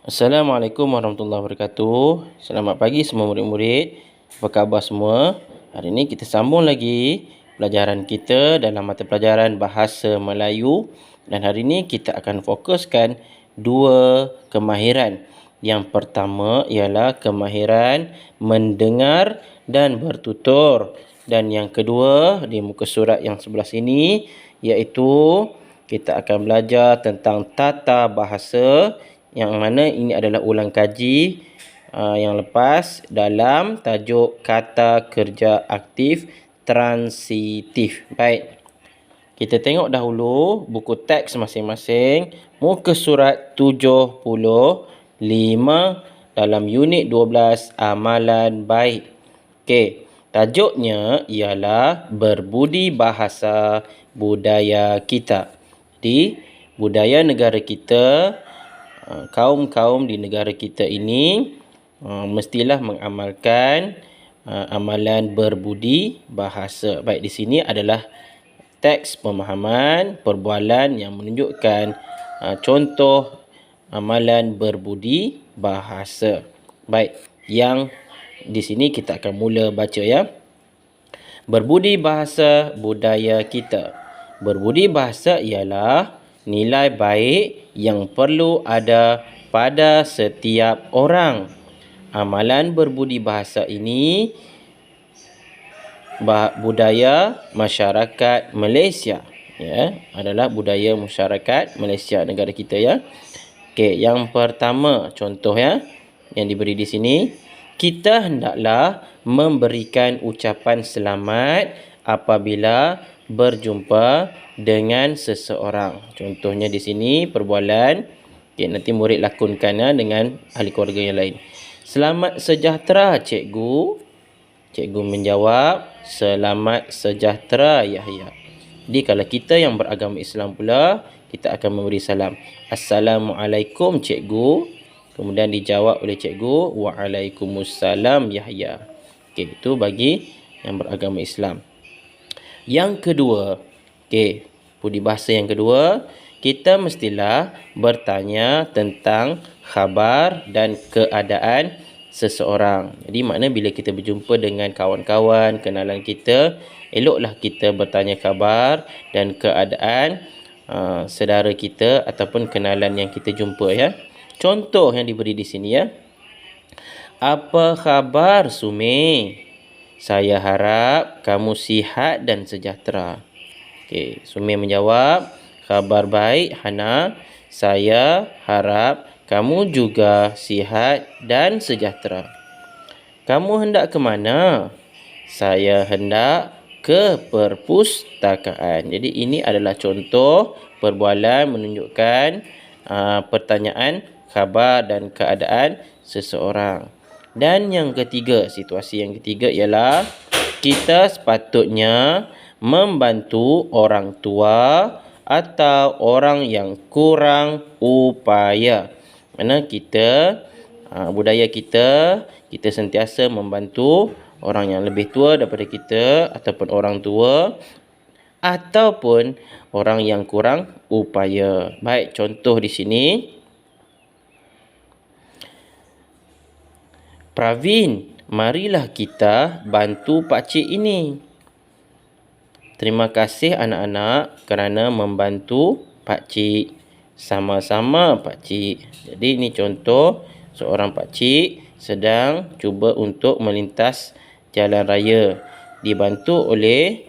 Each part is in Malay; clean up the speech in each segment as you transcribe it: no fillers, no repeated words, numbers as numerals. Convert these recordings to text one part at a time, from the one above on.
Assalamualaikum warahmatullahi wabarakatuh. Selamat pagi semua murid-murid. Apa khabar semua? Hari ini kita sambung lagi pelajaran kita dalam mata pelajaran Bahasa Melayu. Dan hari ini kita akan fokuskan dua kemahiran. Yang pertama ialah kemahiran mendengar dan bertutur. Dan yang kedua di muka surat yang sebelah sini iaitu kita akan belajar tentang tata bahasa, yang mana ini adalah ulang kaji yang lepas dalam tajuk kata kerja aktif transitif. Baik, kita tengok dahulu buku teks masing-masing, muka surat 75 dalam unit 12 amalan baik. Okey, tajuknya ialah berbudi bahasa budaya kita. Jadi, budaya negara kita, kaum-kaum di negara kita ini mestilah mengamalkan amalan berbudi bahasa. Baik, di sini adalah teks pemahaman perbualan yang menunjukkan contoh amalan berbudi bahasa. Baik, yang di sini kita akan mula baca ya. Berbudi bahasa budaya kita. Berbudi bahasa ialah nilai baik yang perlu ada pada setiap orang. Amalan berbudi bahasa ini budaya masyarakat Malaysia, ya, adalah budaya masyarakat Malaysia negara kita ya. Okey, yang pertama contoh ya yang diberi di sini, kita hendaklah memberikan ucapan selamat apabila berjumpa dengan seseorang. Contohnya di sini perbualan. Okey, nanti murid lakonkan ya dengan ahli keluarga yang lain. Selamat sejahtera cikgu. Cikgu menjawab, selamat sejahtera Yahya. Jadi kalau kita yang beragama Islam pula, kita akan memberi salam, Assalamualaikum cikgu. Kemudian dijawab oleh cikgu, Waalaikumsalam Yahya. Okey, itu bagi yang beragama Islam. Yang kedua, okey, budi bahasa yang kedua, kita mestilah bertanya tentang khabar dan keadaan seseorang. Jadi makna bila kita berjumpa dengan kawan-kawan, kenalan kita, eloklah kita bertanya khabar dan keadaan saudara kita ataupun kenalan yang kita jumpa ya. Contoh yang diberi di sini ya. Apa khabar Sumi? Saya harap kamu sihat dan sejahtera. Okey, Sumi menjawab, khabar baik Hana. Saya harap kamu juga sihat dan sejahtera. Kamu hendak ke mana? Saya hendak ke perpustakaan. Jadi ini adalah contoh perbualan menunjukkan pertanyaan khabar dan keadaan seseorang. Dan yang ketiga, situasi yang ketiga ialah kita sepatutnya membantu orang tua atau orang yang kurang upaya. Mana kita, budaya kita sentiasa membantu orang yang lebih tua daripada kita ataupun orang tua ataupun orang yang kurang upaya. Baik, contoh di sini. Pravin, marilah kita bantu pakcik ini. Terima kasih anak-anak kerana membantu pakcik. Sama-sama pakcik. Jadi ini contoh seorang pakcik sedang cuba untuk melintas jalan raya. Dibantu oleh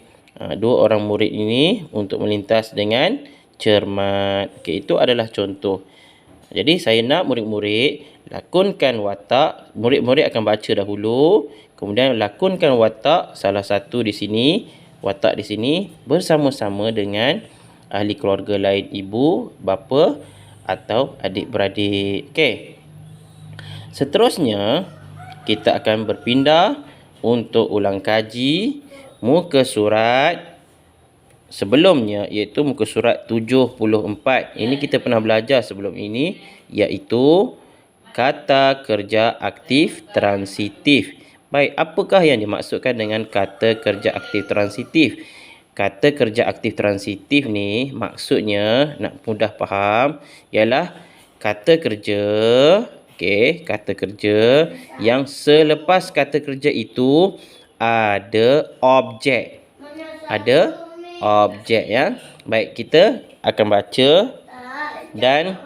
dua orang murid ini untuk melintas dengan cermat. Okey, itu adalah contoh. Jadi saya nak murid-murid lakonkan watak. Murid-murid akan baca dahulu, kemudian lakonkan watak salah satu di sini, watak di sini bersama-sama dengan ahli keluarga lain, ibu, bapa atau adik-beradik. Okey. Seterusnya kita akan berpindah untuk ulang kaji muka surat sebelumnya, iaitu muka surat 74. Ini kita pernah belajar sebelum ini, iaitu kata kerja aktif transitif. Baik, apakah yang dimaksudkan dengan kata kerja aktif transitif? Kata kerja aktif transitif ni maksudnya, nak mudah faham, ialah kata kerja, okey, kata kerja yang selepas kata kerja itu ada objek. Ada objek ya. Baik, kita akan baca dan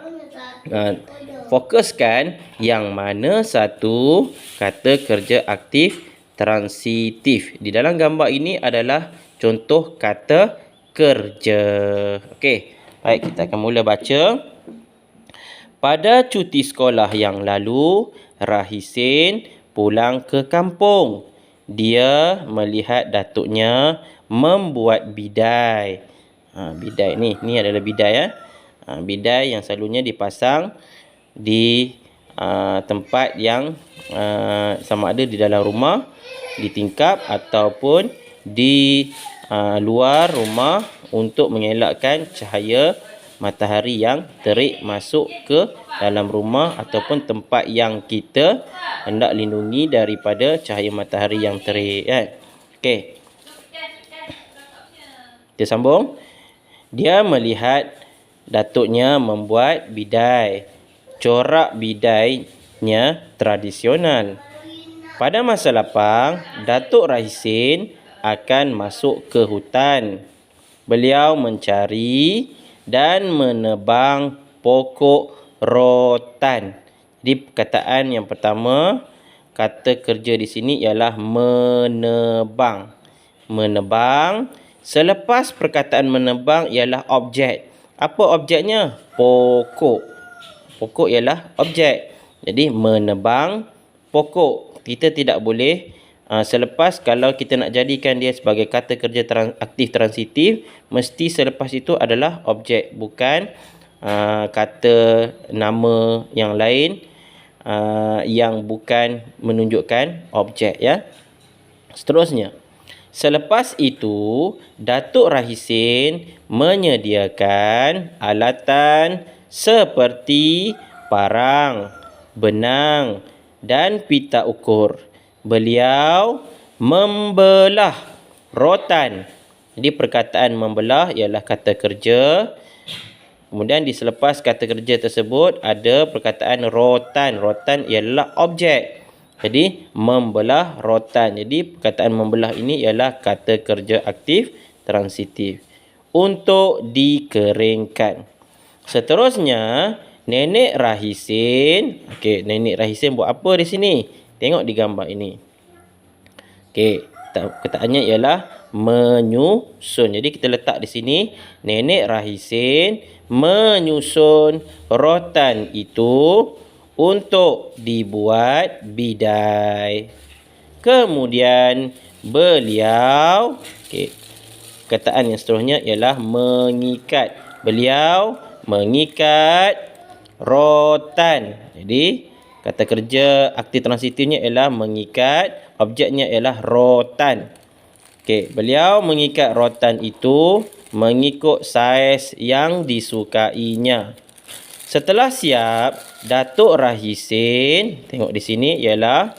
fokuskan yang mana satu kata kerja aktif transitif. Di dalam gambar ini adalah contoh kata kerja. Okey, baik, kita akan mula baca. Pada cuti sekolah yang lalu, Rahisin pulang ke kampung. Dia melihat datuknya membuat bidai. Bidai ni adalah bidai ya. Bidai yang selalunya dipasang di tempat yang sama ada di dalam rumah, di tingkap ataupun di luar rumah untuk mengelakkan cahaya matahari yang terik masuk ke dalam rumah ataupun tempat yang kita hendak lindungi daripada cahaya matahari yang terik kan. Okey. Kita sambung. Dia melihat datuknya membuat bidai. Corak bidainya tradisional. Pada masa lapang, Datuk Rahisin akan masuk ke hutan. Beliau mencari dan menebang pokok rotan. Jadi perkataan yang pertama, kata kerja di sini ialah menebang. Menebang. Selepas perkataan menebang ialah objek. Apa objeknya? Pokok. Pokok ialah objek. Jadi menebang pokok. Kita tidak boleh selepas, kalau kita nak jadikan dia sebagai kata kerja aktif transitif, mesti selepas itu adalah objek, bukan kata nama yang lain yang bukan menunjukkan objek ya. Seterusnya, selepas itu Datuk Rahisin menyediakan alatan seperti parang, benang dan pita ukur. Beliau membelah rotan. Jadi perkataan membelah ialah kata kerja. Kemudian di selepas kata kerja tersebut ada perkataan rotan. Rotan ialah objek. Jadi membelah rotan. Jadi perkataan membelah ini ialah kata kerja aktif transitif. Untuk dikeringkan. Seterusnya, Nenek Rahisin. Okey, Nenek Rahisin buat apa di sini? Tengok di gambar ini. Okey, perkataannya ialah menyusun. Jadi kita letak di sini, Nenek Rahisin menyusun rotan itu untuk dibuat bidai. Kemudian beliau, perkataan yang seterusnya ialah mengikat. Beliau mengikat rotan. Jadi kata kerja aktif transitifnya ialah mengikat, objeknya ialah rotan. Okey, beliau mengikat rotan itu mengikut saiz yang disukainya. Setelah siap, Datuk Rahisin, tengok di sini ialah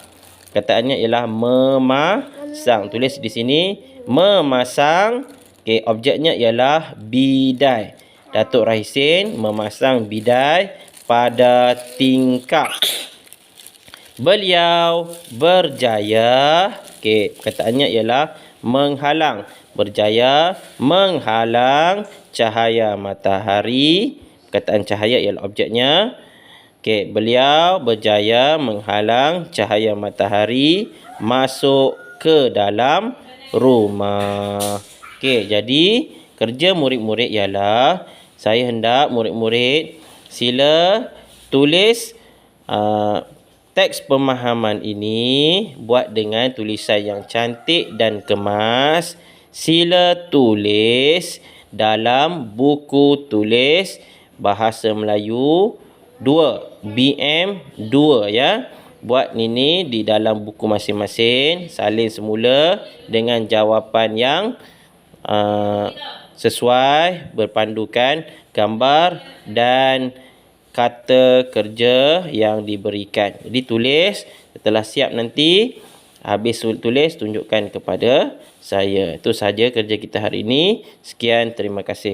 kataannya ialah memasang. Tulis di sini memasang. Okey, objeknya ialah bidai. Datuk Rahisin memasang bidai pada tingkap. Beliau berjaya, perkataannya ialah menghalang. Berjaya menghalang cahaya matahari. Perkataan cahaya ialah objeknya. Beliau berjaya menghalang cahaya matahari masuk ke dalam rumah. Jadi kerja murid-murid ialah, saya hendak murid-murid sila tulis teks pemahaman ini, buat dengan tulisan yang cantik dan kemas. Sila tulis dalam buku tulis Bahasa Melayu 2, BM2 ya. Buat ini di dalam buku masing-masing, salin semula dengan jawapan yang sesuai, berpandukan gambar dan kata kerja yang diberikan. Jadi tulis, setelah siap nanti, habis tulis, tunjukkan kepada saya. Itu sahaja kerja kita hari ini. Sekian, terima kasih.